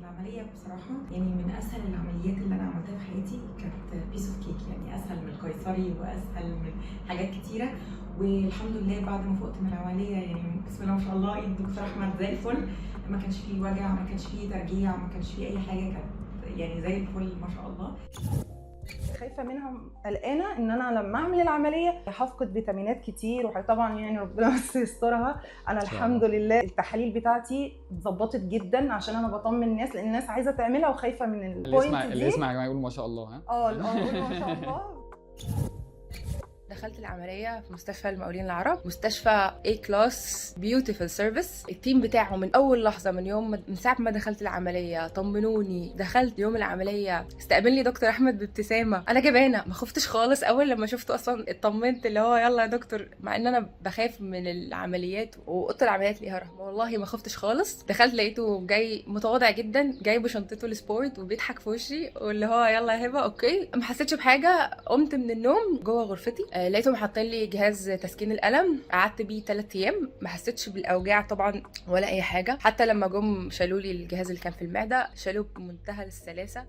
العملية بصراحة يعني من أسهل العمليات اللي أنا عملتها في حياتي، كانت بيس اوف كيك، يعني أسهل من القيصري وأسهل من حاجات كتيرة. والحمد لله بعد ما فقت من العملية يعني بسم الله ما شاء الله الدكتور أحمد زي الفل، ما كانش فيه وجع، ما كانش فيه ترجيع، ما كانش فيه أي حاجة، كانت يعني زي الفل ما شاء الله. خايفه منها، قلقانه ان انا لما اعمل العمليه هفقد فيتامينات كتير، وطبعا يعني ربنا بس يسترها. انا الحمد لله التحاليل بتاعتي اتظبطت جدا، عشان انا بطمن الناس، لان الناس عايزه تعملها وخايفه من البوينت دي. اللي يسمع يا جماعه يقول ما شاء الله. ها قول ما شاء الله. دخلت العملية في مستشفى المقاولين العرب، مستشفى A كلاس بيوتيفul سيرفيس. التيم بتاعه من أول لحظة، من ساعة ما دخلت العملية طمنوني. دخلت يوم العملية استقبلني دكتور أحمد بابتسامة، أنا جبانة ما خفتش خالص. أول لما شفته أصلا اطمنت، اللي هو يلا يا دكتور، مع إن أنا بخاف من العمليات وأوضة العمليات ليها رهبة، والله ما خفتش خالص. دخلت لقيته جاي متواضع جدا، جاي بشنطته السبورت وبيضحك في وشي، واللي هو يلا يا هبة أوكي. ما حسيتش بحاجة. قمت من النوم جوه غرفتي، لقيتهم حاطين لي جهاز تسكين الألم، قعدت بيه 3 أيام، ما حسيتش بالأوجاع طبعا ولا أي حاجة. حتى لما جم شالوا لي الجهاز اللي كان في المعدة، شالوه بمنتهى السلاسة.